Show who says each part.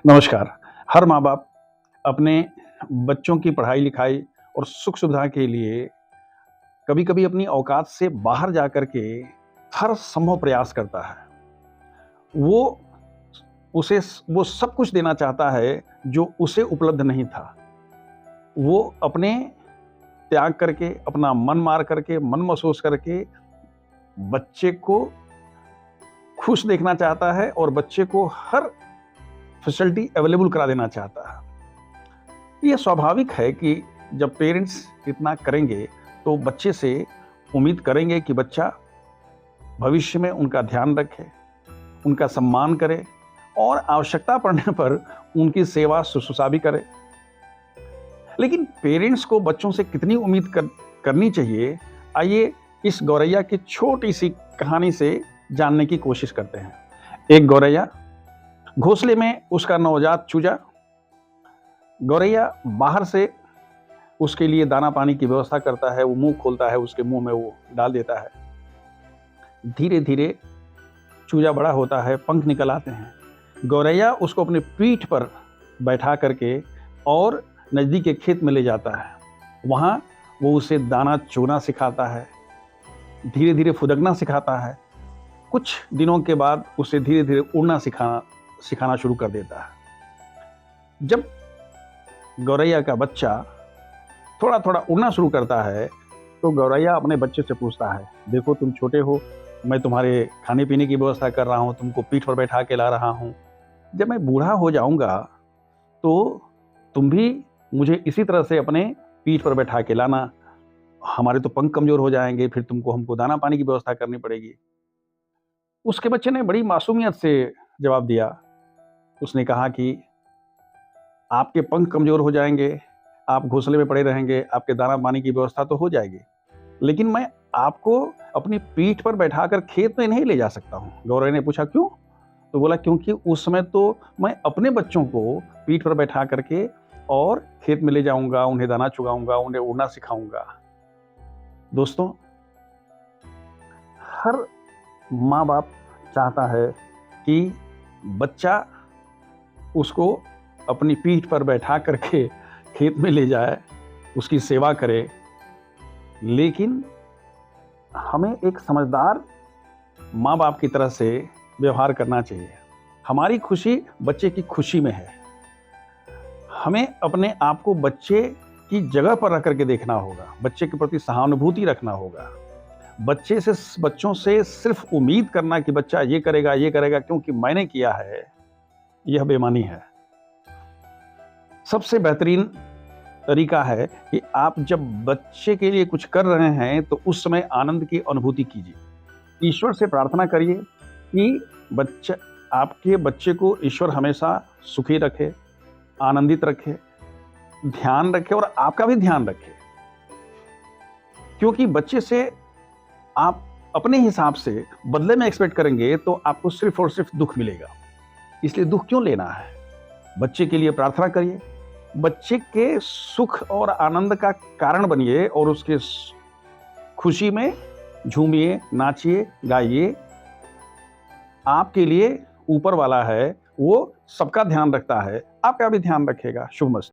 Speaker 1: नमस्कार। हर माँ-बाप अपने बच्चों की पढ़ाई-लिखाई और सुख-सुविधा के लिए कभी-कभी अपनी औकात से बाहर जाकर के हर संभव प्रयास करता है। वो वो सब कुछ देना चाहता है जो उसे उपलब्ध नहीं था। वो अपने त्याग करके, अपना मन मार करके, मन महसूस करके बच्चे को खुश देखना चाहता है और बच्चे को हर फैसिलिटी अवेलेबल करा देना चाहता है। ये स्वाभाविक है कि जब पेरेंट्स इतना करेंगे तो बच्चे से उम्मीद करेंगे कि बच्चा भविष्य में उनका ध्यान रखे, उनका सम्मान करे और आवश्यकता पड़ने पर उनकी सेवा शुश्रूषा भी करे। लेकिन पेरेंट्स को बच्चों से कितनी उम्मीद करनी चाहिए, आइए इस गौरैया की छोटी सी कहानी से जानने की कोशिश करते हैं। एक गौरैया, घोंसले में उसका नवजात चूजा। गौरैया बाहर से उसके लिए दाना पानी की व्यवस्था करता है, वो मुंह खोलता है, उसके मुंह में वो डाल देता है। धीरे धीरे चूजा बड़ा होता है, पंख निकल आते हैं। गौरैया उसको अपने पीठ पर बैठा करके और नज़दीक के खेत में ले जाता है। वहाँ वो उसे दाना चुगना सिखाता है, धीरे धीरे फुदकना सिखाता है। कुछ दिनों के बाद उसे धीरे धीरे उड़ना सिखाना शुरू कर देता है। जब गौरैया का बच्चा थोड़ा थोड़ा उड़ना शुरू करता है तो गौरैया अपने बच्चे से पूछता है, देखो तुम छोटे हो, मैं तुम्हारे खाने पीने की व्यवस्था कर रहा हूँ, तुमको पीठ पर बैठा के ला रहा हूँ। जब मैं बूढ़ा हो जाऊँगा तो तुम भी मुझे इसी तरह से अपने पीठ पर बैठा के लाना। हमारे तो पंख कमज़ोर हो जाएंगे, फिर हमको दाना पानी की व्यवस्था करनी पड़ेगी। उसके बच्चे ने बड़ी मासूमियत से जवाब दिया। उसने कहा कि आपके पंख कमज़ोर हो जाएंगे, आप घोंसले में पड़े रहेंगे, आपके दाना पानी की व्यवस्था तो हो जाएगी, लेकिन मैं आपको अपनी पीठ पर बैठाकर खेत में नहीं ले जा सकता हूँ। गौरैया ने पूछा क्यों? तो बोला क्योंकि उस समय तो मैं अपने बच्चों को पीठ पर बैठा करके और खेत में ले जाऊंगा, उन्हें दाना चुगाऊंगा, उन्हें उड़ना सिखाऊंगा। दोस्तों, हर माँ बाप चाहता है कि बच्चा उसको अपनी पीठ पर बैठा करके खेत में ले जाए, उसकी सेवा करे, लेकिन हमें एक समझदार माँ बाप की तरह से व्यवहार करना चाहिए। हमारी खुशी बच्चे की खुशी में है। हमें अपने आप को बच्चे की जगह पर रख करके देखना होगा, बच्चे के प्रति सहानुभूति रखना होगा। बच्चों से सिर्फ उम्मीद करना कि बच्चा ये करेगा क्योंकि मैंने किया है, यह बेईमानी है। सबसे बेहतरीन तरीका है कि आप जब बच्चे के लिए कुछ कर रहे हैं तो उस समय आनंद की अनुभूति कीजिए। ईश्वर से प्रार्थना करिए कि आपके बच्चे को ईश्वर हमेशा सुखी रखे, आनंदित रखे, ध्यान रखे और आपका भी ध्यान रखे। क्योंकि बच्चे से आप अपने हिसाब से बदले में एक्सपेक्ट करेंगे तो आपको सिर्फ और सिर्फ दुख मिलेगा। इसलिए दुख क्यों लेना है? बच्चे के लिए प्रार्थना करिए, बच्चे के सुख और आनंद का कारण बनिए और उसके खुशी में झूमिए, नाचिए, गाइए। आपके लिए ऊपर वाला है, वो सबका ध्यान रखता है, आपका भी ध्यान रखेगा। शुभ मस्त।